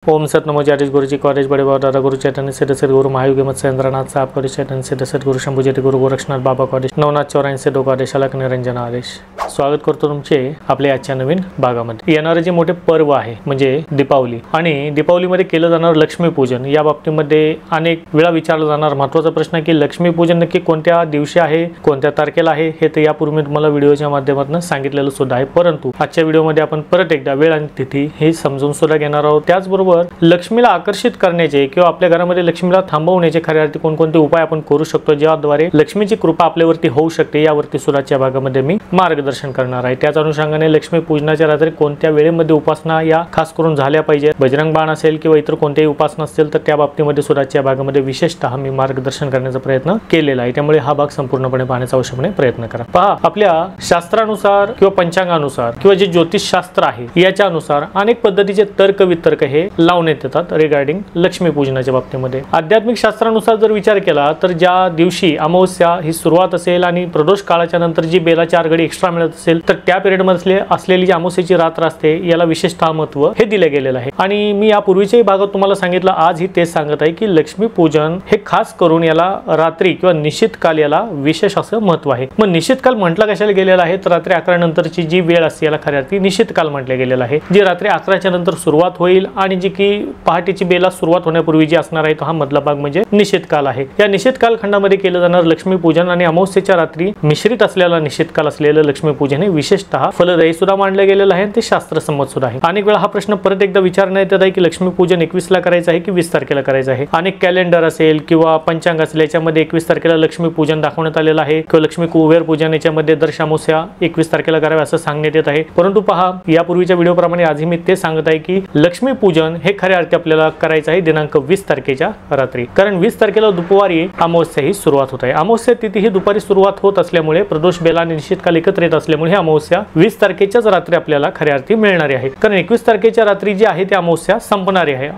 ओम सत नमो जारीज गुरुजी कॉलेज बड़े बाबा दादा गुरु चैतन्य सिद्ध सदगुरु महायुग मत सेंद्रनाथ साहब कॉलेज चैतन्य सिद्ध सदगुरु शंभूजेती गुरु गोरक्षनाथ बाबा कॉलेज नवनाथ 84 डोका आदेशालक निरंजन आदेश। स्वागत करतो तुमचे आपल्या आजच्या नवीन भागामध्ये। येणारे जे मोठे पर्व आहे म्हणजे दीपावली आणि दीपावलीमध्ये केलं जाणार लक्ष्मीपूजन या बाबतीमध्ये अनेक वेळा विचारला जाणार महत्त्वाचा प्रश्न आहे की लक्ष्मीपूजन नक्की कोणत्या दिवशी आहे, कोणत्या तारखेला आहे हे तर यापूर्वी तुम्हाला व्हिडिओच्या माध्यमातून सांगितलेलं सुद्धा आहे, परंतु आजच्या व्हिडिओमध्ये आपण परत एकदा वेळ आणि तिथी हे समजून सुद्धा घेणार आहोत। त्याचबरोबर लक्ष्मीला आकर्षित करण्याचे किंवा आपल्या घरामध्ये लक्ष्मीला थांबवण्याचे खऱ्या अर्थी कोणकोणते उपाय आपण करू शकतो ज्याद्वारे लक्ष्मीची कृपा आपल्यावरती होऊ शकते यावरती सुद्धा भागामध्ये मी मार्गदर्शन करणार आहे। त्याच अनुषंगाने लक्ष्मी पूजनाच्या रात्री कोणत्या वेळेमध्ये उपासना या खास करून झाल्या पाहिजेत, बजरंग बाण असेल किंवा इतर कोणत्याही उपासना असतील तर त्या बाबतीमध्ये सुद्धा भागामध्ये विशेषतः मी मार्गदर्शन करण्याचा प्रयत्न केलेला आहे, त्यामुळे हा भाग संपूर्णपणे पाहण्याचा आवश्यकपणे प्रयत्न करा। पहा, आपल्या शास्त्रानुसार किंवा पंचांगानुसार किंवा जे ज्योतिषशास्त्र आहे याच्यानुसार अनेक पद्धतीचे तर्क वितर्क हे लावण्यात येतात रिगार्डिंग लक्ष्मी पूजनाच्या बाबतीमध्ये। आध्यात्मिक शास्त्रानुसार जर विचार केला तर ज्या दिवशी अमावस्या ही सुरुवात असेल आणि प्रदोष काळाच्या नंतर जी बेला 4 घडी एक्स्ट्रा मिळत असेल तर त्या पिरियड मध्ये असलेली जी अमावस्येची रात्र असते याला विशेषतः महत्त्व हे दिले गेलेलं आहे। आणि मी यापूर्वीच्याही भागात तुम्हाला सांगितलं, आजही तेच सांगत आहे की लक्ष्मी पूजन हे खास करून याला रात्री किंवा निश्चित काल याला विशेष असं महत्त्व आहे। मग निश्चित काल म्हटलं कशाला गेलेला आहे तर रात्री 11 नंतरची जी वेळ असते याला खऱ्या अर्थी निश्चित काल म्हटले गेलेलं आहे, जी रात्री 11च्या नंतर सुरुवात होईल आणि जी की पहाटेची बेला सुरुवात होण्यापूर्वी जी असणार आहे तो हा मधला भाग म्हणजे निश्चित काल आहे। या निश्चित काल खंडामध्ये केलं जाणार लक्ष्मी पूजन आणि अमावस्येच्या रात्री मिश्रित असलेला निश्चित काल असलेलं लक्ष्मी पूजन हे विशेषतः फलदायी सुद्धा मानलं गेलेलं आहे, ते शास्त्रसंमत सुद्धा आहे। अनेक वेळा हा प्रश्न परत एकदा विचारण्यात येत आहे की लक्ष्मी पूजन 21 ला करायचं आहे की 20 तारखेला करायचं आहे। अनेक कॅलेंडर असेल किंवा पंचांग असेल याच्यामध्ये 21 तारखेला लक्ष्मी पूजन दाखवण्यात आलेलं आहे किंवा लक्ष्मी कुबेर पूजन याच्यामध्ये दर अमावस्या 21 तारखेला करावे असं सांगण्यात येत आहे, परंतु पहा यापूर्वीच्या व्हिडिओ प्रमाणे आजही मी ते सांगत आहे की लक्ष्मी पूजन हे खऱ्या अर्थी आपल्याला करायचं आहे दिनांक 20 तारखेच्या रात्री, कारण 20 तारखेला दुपारी अमावस्या ही सुरुवात होत आहे। अमावस्या तिथी ही दुपारी सुरुवात होत असल्यामुळे प्रदोष बेला आणि निश्चित काल एकत्र येत असल्यामुळे ही अमावस्या 20 तारखेच्याच रात्री आपल्याला खऱ्या अर्थी मिळणारी आहे, कारण 21 तारखेच्या रात्री जी आहे ती अमावस्या संपणारी आहे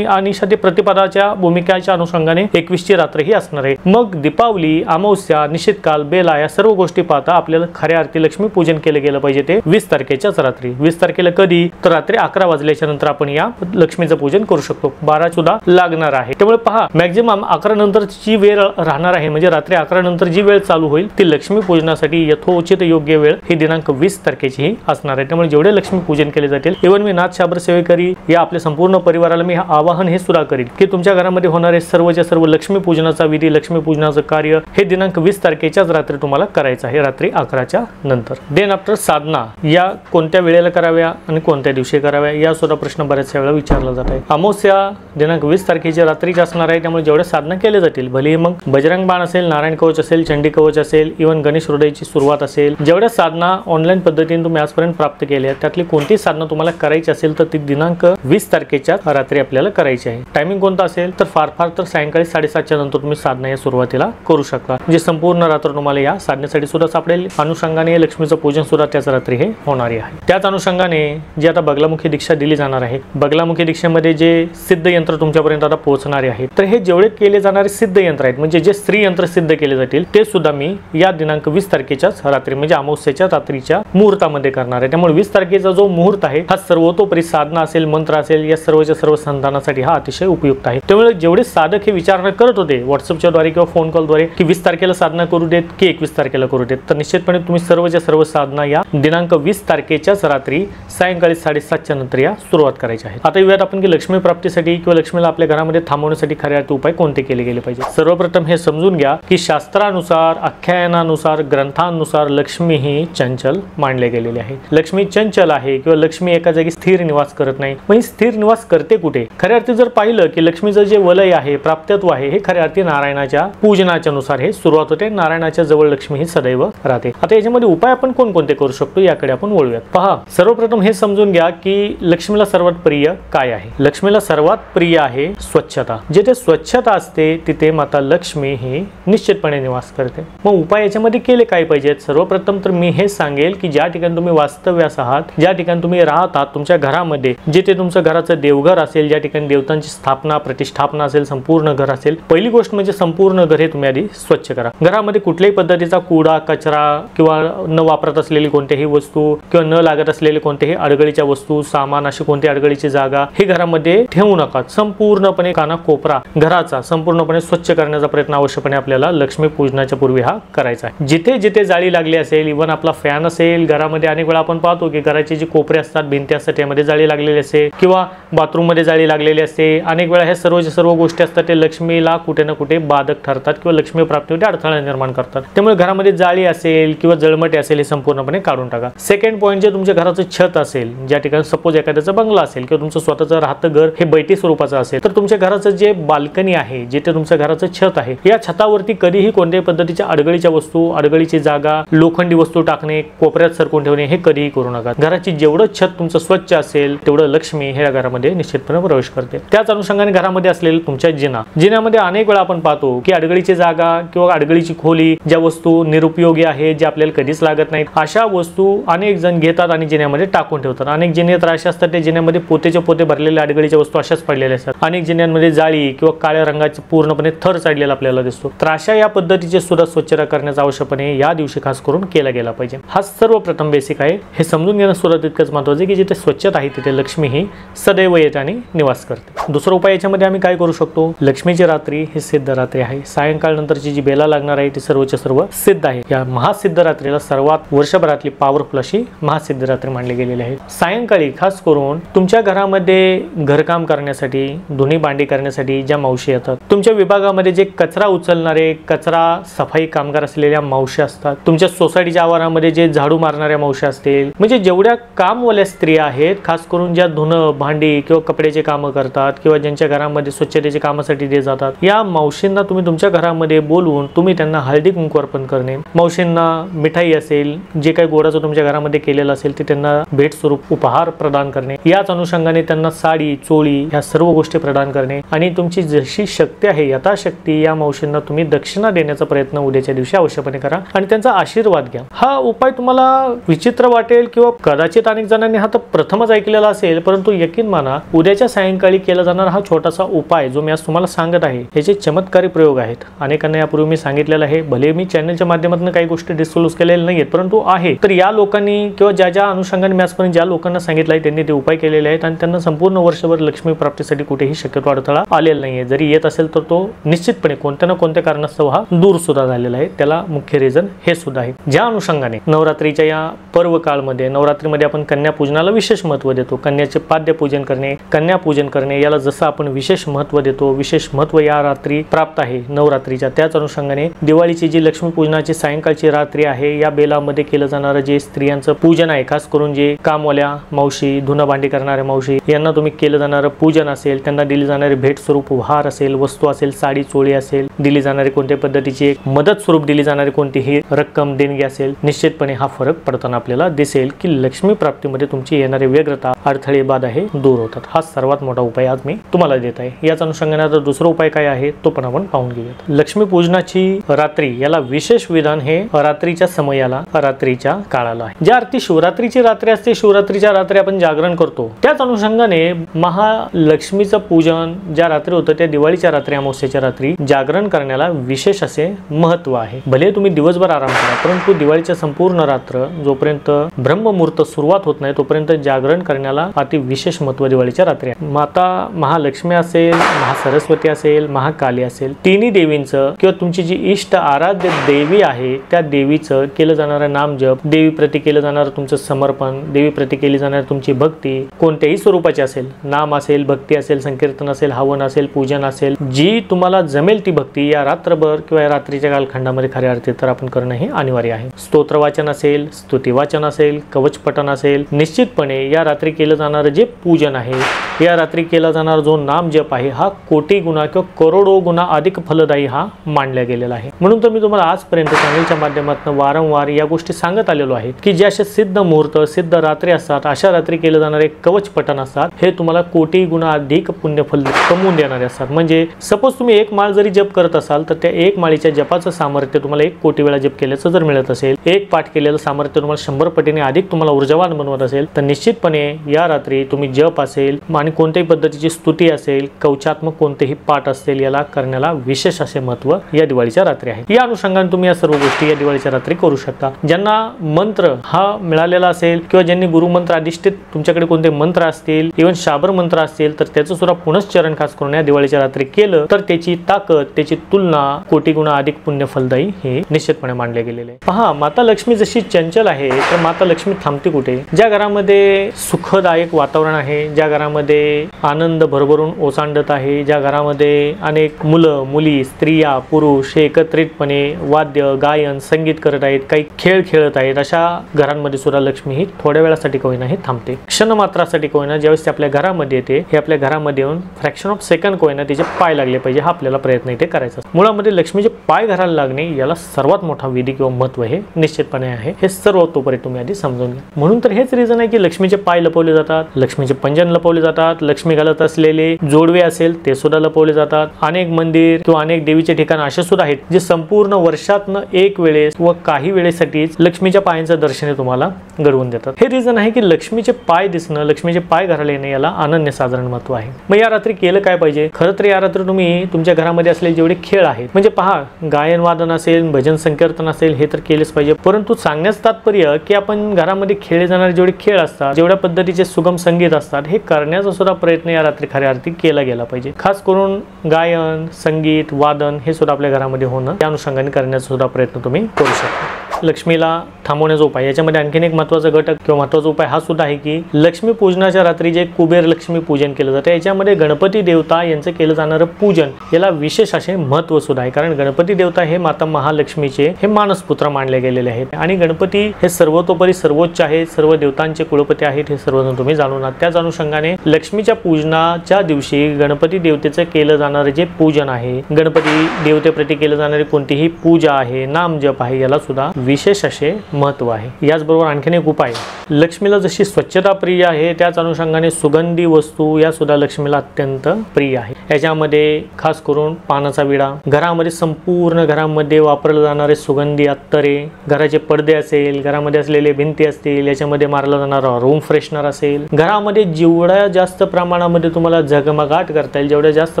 आणि साठी प्रतिपदाच्या भूमिकेच्या अनुषंगाने 21 ची रात्र ही असणार आहे। मग दीपावली, अमावस्या, निश्चित काल, बेला या सर्व गोष्टी पाहता आपल्याला खऱ्या अर्थी लक्ष्मी पूजन केले गेलं पाहिजे ते 20 तारखेच्याच रात्री। 20 तारखेला कधी तर रात्री 11 वाजल्याच्या नंतर आपण या लक्ष्मीचं पूजन करू शकतो, 12 सुद्धा लागणार आहे। त्यामुळे पहा मॅक्झिमम 11 नंतरची वेळ राहणार आहे, म्हणजे रात्री 11 नंतर जी वेळ चालू होईल ती लक्ष्मी पूजनासाठी यथोचित योग्य वेळ ही दिनांक 20 तारखेची ही असणार आहे। त्यामुळे जेवढे लक्ष्मी पूजन केले जातील, इव्हन मी नाथ शाबर सेवेकरी या आपल्या संपूर्ण परिवाराला मी आवाहन हे सुद्धा करीन की तुमच्या घरामध्ये होणारे सर्वच्या सर्व लक्ष्मी पूजनाचा विधी, लक्ष्मी पूजनाचं कार्य हे दिनांक 20 तारखेच्याच रात्री तुम्हाला करायचं आहे, रात्री 11च्या नंतर। देन आफ्टर साधना या कोणत्या वेळेला कराव्या आणि कोणत्या दिवशी कराव्या या सुद्धा प्रश्न बऱ्याचशा वेळा विचारला जात आहे। अमावस्या दिनांक 20 तारखेच्या रात्रीच असणार आहे, त्यामुळे जेवढ्या साधना केल्या जातील, भले मग बजरंग बाण असेल, नारायण कवच असेल, चंडी कवच असेल, इव्हन गणेश हृदयाची सुरुवात असेल, जेवढ्या साधना ऑनलाईन पद्धतीने तुम्ही आजपर्यंत प्राप्त केल्या त्यातली कोणती साधना तुम्हाला करायची असेल तर ती दिनांक 20 तारखेच्या रात्री आपल्याला करायची आहे। टायमिंग कोणता असेल तर फार तर सायंकाळी 7:30च्या नंतर तुम्ही साधना या सुरुवातीला करू शकता, म्हणजे संपूर्ण रात्र तुम्हाला या साधनेसाठी सुद्धा सापडेल। अनुषंगाने लक्ष्मीचं पूजन सुद्धा त्याच रात्री हे होणार आहे। त्याच अनुषंगाने जी आता बगलामुखी दीक्षा दिली जाणार आहे, बगलामुखी दीक्षेमध्ये जे सिद्ध यंत्र तुमच्यापर्यंत आता पोहोचणारे आहेत, तर हे जेवढे केले जाणारे सिद्ध यंत्र आहेत म्हणजे जे स्त्री यंत्र सिद्ध केले जातील ते सुद्धा मी या दिनांक 20 तारखेच्याच रात्री म्हणजे अमावस्येच्या रात्रीच्या मुहूर्तामध्ये करणार आहे। त्यामुळे 20 तारखेचा जो मुहूर्त आहे हा सर्वतोपरी साधना असेल, मंत्र असेल या सर्वच्या सर्व संधानासाठी हा अतिशय उपयुक्त आहे। त्यामुळे जेवढे साधक हे विचारणा करत होते व्हॉट्सअपच्या द्वारे किंवा फोन कॉलद्वारे की 20 तारखेला साधना करू देत की 21 तारखेला करू देत, तर निश्चितपणे तुम्ही सर्वच्या सर्व साधना या दिनांक 20 तारखेच्याच रात्री सायंकाळी 7:30च्या नंतर या सुरुवात करायची आहे। आता येऊयात आपण की लक्ष्मी प्राप्तीसाठी किंवा लक्ष्मीला आपल्या घरामध्ये थांबवण्यासाठी खऱ्या अर्थी उपाय कोणते केले गेले पाहिजे। सर्वप्रथम हे समजून घ्या की शास्त्रानुसार, आख्यानानुसार, ग्रंथांनुसार लक्ष्मी ही चंचल मानले गेलेली आहे। लक्ष्मी चंचल आहे किंवा लक्ष्मी एका जागी स्थिर निवास करत नाही, मग स्थिर निवास करते कुठे? खऱ्या अर्थी जर पाहिलं की लक्ष्मीचं जे वलय आहे, प्राप्तत्व आहे, हे खऱ्या अर्थी नारायणाच्या पूजनाच्या नुसार हे सुरुवात होते, नारायणाच्या जवळ लक्ष्मी ही सदैव राहते। आता याच्यामध्ये उपाय आपण कोणकोणते करू शकतो याकडे आपण वळूयात। पहा, सर्वप्रथम हे समजून घ्या की लक्ष्मीला सर्वात प्रिय काय आहे? लक्ष्मीला सर्वात प्रिय आहे स्वच्छता। जिथे स्वच्छता असते तिथे माता लक्ष्मी ही निश्चितपणे निवास करते। मग उपाय याच्यामध्ये केले काय पाहिजेत? सर्वप्रथम तर मी हे सांगेल की ज्या ठिकाणी तुम्ही वास्तव्यास आहात, ज्या ठिकाणी तुम्ही राहत आहात, तुमच्या घरामध्ये जिथे तुमचं घराचं देवघर असेल, ज्या ठिकाणी देवतांची स्थापना प्रतिष्ठापना असेल, संपूर्ण घर असेल, पहिली गोष्ट म्हणजे संपूर्ण घर हे तुम्ही आधी स्वच्छ करा। घरामध्ये कुठल्याही पद्धतीचा कूडा कचरा किंवा न वापरत असलेली कोणत्याही वस्तू किंवा न लागत असलेले कोणत्याही अडगळीच्या वस्तू, सामान, अशी कोणती अडगळीची जागा हे घरामध्ये ठेवू नका. संपूर्णपणे कानाकोपरा घराचा संपूर्णपणे स्वच्छ करण्याचा प्रयत्न अवश्यपणे आपल्याला लक्ष्मी पूजनाच्या पूर्वी हा करायचा आहे. जिथे जिथे जाळी लागली असेल, इव्हन आपला फॅन असेल घरामध्ये, अनेक वेळा आपण पाहतो की घराची जी कोपरे असतात, भिंती असतात, त्यामध्ये जाळी लागलेली असते किंवा बाथरूम मध्ये जाळी लागलेली असते. अनेक वेळा ह्या सर्व गोष्टी असतात ते लक्ष्मीला कुठे ना कुठे बाधक ठरतात किंवा लक्ष्मी प्राप्तीमध्ये अडथळा निर्माण करतात. त्यामुळे घरामध्ये जाळी असेल किंवा जळमटे असेल हे संपूर्णपणे काढून टाका. सेकंड पॉईंट, जे तुमच्या घराचं छत असेल, ज्या ठिकाणी सपोज एखाद्याचा बंगला असेल किंवा तुमचं स्वतःचं राहतं घर हे बैठी स्वरूपाचं असेल, तर तुमच्या घराचं जे बाल्कनी आहे, जिथे तुमच्या घराचं छत आहे, या छतावरती कधीही कोणत्याही पद्धतीच्या अडगळीच्या वस्तू, अडगळीची जागा, लोखंडी वस्तू टाकणे, कोपऱ्यात सरकून ठेवणे हे कधीही करू नका. घराची जेवढं छत तुमचं स्वच्छ असेल तेवढं लक्ष्मी हे घरामध्ये निश्चितपणे प्रवेश करते. त्याच अनुषंगाने घरामध्ये असलेले तुमच्या जिन्यामध्ये अनेक वेळा आपण पाहतो की अडगळीची जागा किंवा अडगळीची खोली, ज्या वस्तू निरुपयोगी आहेत, जे आपल्याला कधीच लागत नाहीत, अशा वस्तू अनेक जण घेतात आणि जिन्यामध्ये टाकून ठेवतात. अनेक जिने तर अशा असतात त्या जिन्यामध्ये पोतेचे पोते भरलेल्या अडगळीच्या वस्तू अशाच पडलेल्या असतात. अनेक जिन्यांमध्ये जाळी किंवा काळ्या रंगाचे पूर्णपणे थर चढलेला आपल्याला दिसतो. तर अशा या पद्धतीचे सुद्धा स्वच्छता करण्याचा आवश्यकपणे या दिवशी खास करून केला गेला पाहिजे. हा सर्वप्रथम बेसिक आहे. हे समजून घेणं सुद्धा तितकंच महत्त्वाचं आहे की जिथे स्वच्छता आहे तिथे लक्ष्मी ही सदैव येते आणि निवास करते. दुसरा उपाय याच्यामध्ये आम्ही काय करू शकतो, लक्ष्मीची रात्री ही सिद्ध रात्री आहे. सायंकाळ नंतरची जी बेला लागणार आहे ती सर्वच्या सर्व सिद्ध आहे. या महासिद्ध रात्रीला सर्वात वर्षभरातली पॉवरफुल अशी महासिद्ध रात्री मानली गेलेली आहे. सायंकाळी खास करून तुमच्या घरामध्ये घरकाम करण्यासाठी, धुणी भांडी करण्यासाठी ज्या मावशी येतात, तुमच्या विभागामध्ये जे कचरा उचलणारे, कचरा सफाई कामगार असलेल्या मावशी असतात, तुमच्या सोसायटीच्या आवारामध्ये जे झाडू मारणाऱ्या मावशी असतील, म्हणजे जेवढ्या कामवाल्या स्त्रिया आहेत, खास करून ज्या धुणं भांडी किंवा कपड्याचे कामं करतात किंवा ज्यांच्या घरामध्ये स्वच्छतेच्या कामासाठी ते जातात, या मावशींना तुम्ही तुमच्या घरामध्ये बोलवून तुम्ही त्यांना हळदी कुंकू अर्पण करणे, मावशींना मिठाई असेल, जे काही गोडाचं तुमच्या घरामध्ये केलेलं असेल ते त्यांना भेट स्वरूप उपहार प्रदान करणे, याच अनुषंगाने त्यांना साडी, चोळी ह्या सर्व गोष्टी प्रदान करणे आणि तुमची जशी शक्ती आहे यथाशक्ती या मावशींना तुम्ही दक्षिणा देण्याचा प्रयत्न उद्याच्या दिवशी अवश्यपणे करा आणि त्यांचा आशीर्वाद घ्या. हा उपाय तुम्हाला विचित्र वाटेल किंवा कदाचित अनेक जणांनी हा तर प्रथमच ऐकलेला असेल, परंतु यकीन माना उद्याच्या सायंकाळी केला जाणारा हा छोटासा उपाय जो मी आज तुम्हाला सांगत आहे याचे चमत्कारी प्रयोग आहेत. अनेकांना यापूर्वी मी सांगितलेलं आहे, भले मी चॅनलच्या माध्यमातून काही गोष्टी डिस्क्लोज केलेल्या नाहीत, परंतु आहे तर या लोकांनी किंवा ज्या अनुषंगाने मी आजपर्यंत ज्या लोकांना सांगितलं आहे त्यांनी ते उपाय केलेले आहेत आणि त्यांना संपूर्ण वर्षभर लक्ष्मी प्राप्तीसाठी कुठेही शक्यतो अडथळा आलेला नाहीये. जरी येत असेल तर तो निश्चितपणे कोणत्या ना कोणत्या कारणास्तव हा दूर सुद्धा झालेला आहे. त्याला मुख्य रिझन हे सुद्धा आहे. ज्या अनुषंगाने नवरात्रीच्या या पर्व काळमध्ये, नवरात्रीमध्ये आपण कन्या पूजनाला विशेष महत्त्व देतो. कन्याचे पाद्य पूजन करणे, कन्या पूजन करणे याला जसं आपण विशेष महत्त्व देतो, विशेष महत्त्व या रात्री प्राप्त आहे नवरात्रीच्या. त्याच अनुषंगाने दिवाळीची जी लक्ष्मी पूजनाची सायंकाळची रात्री आहे, या बेलामध्ये केलं जाणारं जे स्त्रियांचं पूजन आहे, खास करून जे कामवाल्या मावशी, धुणं भांडी करणाऱ्या मावशी यांना तुम्ही केलं जाणारं पूजन असेल, त्यांना दिली जाणारी भेट स्वरूप उपहार असेल, वस्तू असेल, साडी चोळी असेल, दिली जाणारी कोणत्या पद्धतीची एक मदत स्वरूप दिली जाणारी कोणतीही रक्कम देणगी असेल, निश्चितपणे हा फरक पडताना आपल्याला दिसेल की लक्ष्मी प्राप्तीमध्ये तुमची येणारी व्यग्रता, अडथळे, बाधा हे दूर होतात. हा सर्वात मोठा उपाय आज मी तुम्हाला देत आहे. याच अनुषंगाने आता दुसरा उपाय काय आहे तो पण आपण पाहून घेऊयात. लक्ष्मी पूजनाची रात्री याला विशेष विधान हे रात्रीच्या समयाला, रात्रीच्या काळाला आहे. ज्या अर्थी शिवरात्रीची रात्री असते, शिवरात्रीच्या रात्री आपण जागरण करतो, त्याच अनुषंगाने महालक्ष्मीचं पूजन ज्या रात्री होतं त्या दिवाळीच्या रात्री, अमावस्येच्या रात्री जागरण करण्याला विशेष असे महत्त्व आहे. भले तुम्ही दिवसभर आराम करा, परंतु दिवाळीच्या संपूर्ण रात्र जोपर्यंत ब्रह्ममुहूर्त सुरुवात होत नाही तोपर्यंत जागरण करण्याला अति विशेष महत्त्व दिवाळीच्या रात्री आहे. माता महालक्ष्मी असेल, महासरस्वती असेल, महाकाली असेल, तिन्ही देवींचं किंवा तुमची जी इष्ट आराध्य देवी आहे त्या देवीचं केलं जाणारं नामजप, देवी प्रती केलं जाणारं तुमचं समर्पण, देवी प्रती केली जाणारी तुमची भक्ती कोणत्याही स्वरूपाची असेल, नाम असेल, भक्ती असेल, संकीर्तन असेल, हवन असेल, पूजन असेल, जी तुम्हाला जमेल ती भक्ती या रात्रभर किंवा या रात्रीच्या कालखंडामध्ये खऱ्या अर्थी तर आपण करणं हे अनिवार्य आहे. स्तोत्र वाचन असेल, स्तुती वाचन असेल, कवच पठण असेल, निश्चितपणे या रात्री केलं जाणारं जे पूजन आहे, या रात्री केला जाणारा जो नाम जप आहे हा कोटी गुणा किंवा करोडो गुणा अधिक फलदायी हा मानला गेलेला आहे. म्हणून तर मी तुम्हाला आजपर्यंत चॅनलच्या माध्यमातून वारंवार या गोष्टी सांगत आलेलो आहे की जे असे सिद्ध मुहूर्त, सिद्ध रात्री असतात, अशा रात्री केलं जाणारे कवच पठण असतात, हे तुम्हाला कोटी गुणा अधिक पुण्यफल कमवून देणारे असतात. म्हणजे सपोज तुम्ही एक माळ जरी जप करत असाल तर त्या एक माळीच्या जपाचं सामर्थ्य तुम्हाला 1 कोटी वेळा जप केल्याचं जर मिळत असेल, एक पाठ केलेलं सामर्थ्य तुम्हाला 100 पटीने अधिक तुम्हाला ऊर्जावान बनवत असेल, तर निश्चितपणे या रात्री तुम्ही जप असेल आणि कोणत्याही पद्धतीची देवीची स्तुती असेल, कवचात्मक कोणतेही पाठ असतील याला करण्याला विशेष असे महत्त्व या दिवाळीच्या रात्री आहे। या अनुषंगाने तुम्ही या सर्व गोष्टी या दिवाळीच्या रात्री करू शकता। ज्यांना मंत्र हा मिळालेला असेल किंवा ज्यांनी गुरुमंत्र अधिष्ठित तुमच्याकडे कोणते मंत्र असतील, इव्हन शाबर मंत्र असतील, तर त्याचं सुद्धा पुनश्चरण खास करून या दिवाळीच्या रात्री केलं तर त्याची ताकद, त्याची तुलना कोटी गुणा अधिक पुण्य फलदायी हे निश्चितपणे मानले गेलेले आहे। पहा, माता लक्ष्मी जशी चंचल आहे तर माता लक्ष्मी थांबते कुठे? ज्या घरामध्ये सुखदायक वातावरण आहे, ज्या घरामध्ये आनंद भरभरून ओसांडत आहे, ज्या घरामध्ये अनेक मुलं मुली स्त्रिया पुरुष हे एकत्रितपणे वाद्य गायन संगीत करत आहेत, काही खेळ खेळत आहेत, अशा घरांमध्ये सुद्धा लक्ष्मी ही थोड्या वेळासाठी कोणी नाही थांबते। क्षणमात्रासाठी कोणी ना ज्यावेळेस ती आपल्या घरामध्ये येते, हे आपल्या घरामध्ये येऊन फ्रॅक्शन ऑफ सेकंड कोणी ना तिचे पाय लागले पाहिजे, हा आपल्याला प्रयत्न इथे करायचा। मुळामध्ये लक्ष्मीचे पाय घराला लागणे याला सर्वात मोठा विधी किंवा महत्व हे निश्चितपणे आहे। हे सर्व तोपर्यंत तुम्ही आधी समजून घ्या। म्हणून तर हेच रिझन आहे की लक्ष्मीचे पाय लपवले जातात, लक्ष्मीचे पंजन लपवले जातात, लक्ष्मी घालत असलेले जोडवे असेल ते सुद्धा लपवले जातात। अनेक मंदिर किंवा अनेक देवीचे ठिकाण असे सुद्धा आहेत जे संपूर्ण वर्षातनं एक वेळेस व काही वेळेसाठीच लक्ष्मीच्या पायांचं दर्शन तुम्हाला घडवून देतात। हे रिझन आहे की लक्ष्मीचे पाय दिसणं, लक्ष्मीचे पाय घराला येणे याला अनन्यसाधारण महत्व आहे। मग या रात्री केलं काय पाहिजे? खरं तर या रात्री तुम्ही तुमच्या घरामध्ये असलेले जेवढे खेळ आहेत, म्हणजे पहा, गायन वादन असेल, भजन संकीर्तन असेल, हे तर केलेच पाहिजे, परंतु सांगण्याचं तात्पर्य की आपण घरामध्ये खेळले जाणारे जेवढे खेळ असतात, जेवढ्या पद्धतीचे सुगम संगीत असतात, हे करण्याचा सुद्धा प्रयत्न या रात्री खऱ्या अर्थी केला गेला पाहिजे। खास करून गायन संगीत वादन हे सुद्धा आपल्या घरामध्ये होणं या अनुषंगाने करण्याचा सुद्धा प्रयत्न तुम्ही करू शकता। लक्ष्मीला थांबवण्याचा उपाय, याच्यामध्ये आणखीन एक महत्त्वाचा घटक किंवा महत्त्वाचा उपाय हा सुद्धा आहे की लक्ष्मी पूजनाच्या रात्री जे कुबेर लक्ष्मी पूजन केलं जातं, याच्यामध्ये गणपती देवता यांचं केलं जाणारं पूजन याला विशेष असे महत्त्व सुद्धा आहे। कारण गणपती देवता हे माता महालक्ष्मीचे हे मानसपुत्र मानले गेलेले आहेत आणि गणपती हे सर्वतोपरी सर्वोच्च आहेत, सर्व देवतांचे कुलपती आहेत, हे सर्वजण तुम्ही जाणून आहात। त्याच अनुषंगाने लक्ष्मीच्या पूजनाच्या दिवशी गणपती देवतेचं केलं जाणारं जे पूजन आहे, गणपती देवतेप्रती केलं जाणारी कोणतीही पूजा आहे, नामजप आहे, याला सुद्धा विशेष असे महत्व आहे। याचबरोबर आणखीन एक उपाय, लक्ष्मीला जशी स्वच्छता प्रिय आहे त्याच अनुषंगाने सुगंधी वस्तू या सुद्धा लक्ष्मीला अत्यंत प्रिय आहे। याच्यामध्ये खास करून पानाचा विडा, घरामध्ये संपूर्ण घरामध्ये वापरले जाणारे सुगंधी अत्तरे, घराचे पडदे असेल, घरामध्ये असलेले भिंती असतील, याच्यामध्ये मारला जाणारा रूम फ्रेशनर असेल, घरामध्ये जेवढ्या जास्त प्रमाणामध्ये तुम्हाला झगमगाट करता येईल, जेवढ्या जास्त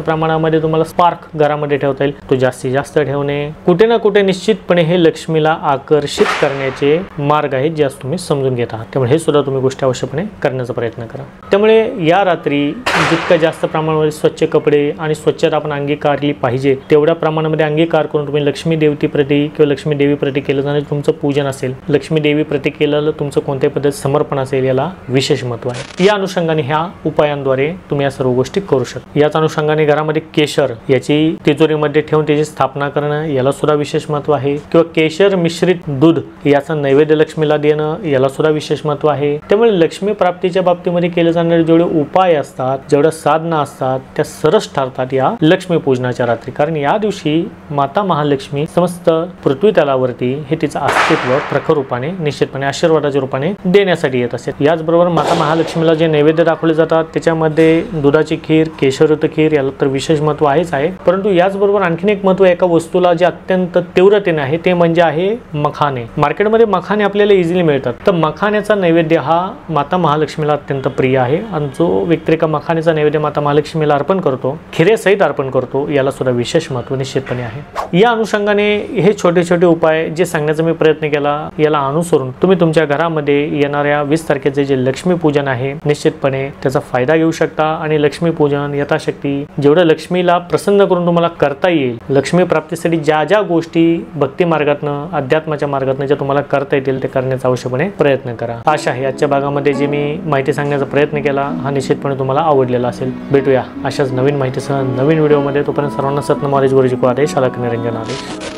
प्रमाणामध्ये तुम्हाला स्पार्क घरामध्ये ठेवता येईल तो जास्तीत जास्त ठेवणे, कुठे ना कुठे निश्चितपणे हे लक्ष्मीला आकर्षित करण्याचे मार्ग आहेत जे तुम्ही समजून घेत आहात। त्यामुळे हे सुद्धा तुम्ही गोष्टी अवश्यपणे करण्याचा प्रयत्न करा। त्यामुळे या रात्री जितक्या जास्त प्रमाणामध्ये स्वच्छ कपडे आणि स्वच्छता आपण अंगीकारली पाहिजे तेवढ्या प्रमाणामध्ये अंगीकार करून तुम्ही लक्ष्मी देवतेप्रती किंवा लक्ष्मी देवीप्रती केलं जाणारे तुमचं पूजन असेल, लक्ष्मी देवीप्रती केलेलं तुमचं कोणत्याही पद्धत समर्पण असेल, याला विशेष महत्व आहे। या अनुषंगाने ह्या उपायांद्वारे तुम्ही या सर्व गोष्टी करू शकता। याच अनुषंगाने घरामध्ये केशर याची तिजोरीमध्ये ठेवून त्याची स्थापना करणं याला सुद्धा विशेष महत्व आहे, किंवा केशर मिश्रित दूध याचा नैवेद्य लक्ष्मीला देणं याला सुद्धा विशेष महत्व आहे। त्यामुळे लक्ष्मी प्राप्तीच्या बाबतीमध्ये केले जाणारे जेवढे उपाय असतात, जेवढ्या साधना असतात, त्या सरस ठरतात या लक्ष्मी पूजनाच्या रात्री। कारण या दिवशी माता महालक्ष्मी समस्त पृथ्वी तलावरती हे तिचं अस्तित्व प्रखर रूपाने निश्चितपणे आशीर्वादाच्या रूपाने देण्यासाठी येत असते। याचबरोबर माता महालक्ष्मीला जे नैवेद्य दाखवले जातात त्याच्यामध्ये दुधाची खीर, केशरयुक्त खीर याला तर विशेष महत्व आहेच आहे, परंतु याचबरोबर आणखीन एक महत्व एका वस्तूला जे अत्यंत तीव्रतेने आहे ते म्हणजे आहे मखाने। मार्केटमध्ये मखाने आपल्याला इझिली मिळतात, तर मखाण्याचा नैवेद्य हा माता महालक्ष्मीला अत्यंत प्रिय आहे आणि जो व्यक्ती एका मखाण्याचा नैवेद्य माता महालक्ष्मीला अर्पण करतो, खिरेसहित अर्पण करतो, याला सुद्धा विशेष महत्व निश्चितपणे आहे। या अनुषंगाने हे छोटे छोटे उपाय जे सांगण्याचा मी प्रयत्न केला याला अनुसरून तुम्ही तुमच्या घरामध्ये येणाऱ्या 20 तारखेचे जे लक्ष्मी पूजन आहे निश्चितपणे त्याचा फायदा घेऊ शकता आणि लक्ष्मी पूजन यथाशक्ती जेवढं लक्ष्मीला प्रसन्न करून तुम्हाला करता येईल, लक्ष्मी प्राप्तीसाठी ज्या ज्या गोष्टी भक्ती मार्गातनं अध्यात्माच्या मार्गातनं ज्या तुम्हाला करता येतील ते करण्याचा आवश्यकपणे प्रयत्न करा। आशा आहे आजच्या भागामध्ये जे मी माहिती सांगण्याचा प्रयत्न केला हा निश्चितपणे तुम्हाला आवडलेला असेल। भेटूया अशाच नवीन माहितीसह नवीन व्हिडिओमध्ये, तोपर्यंत सर्वांना सत्य नॉलेज गुरुजी को आदेश, अलख निरंजन आदेश।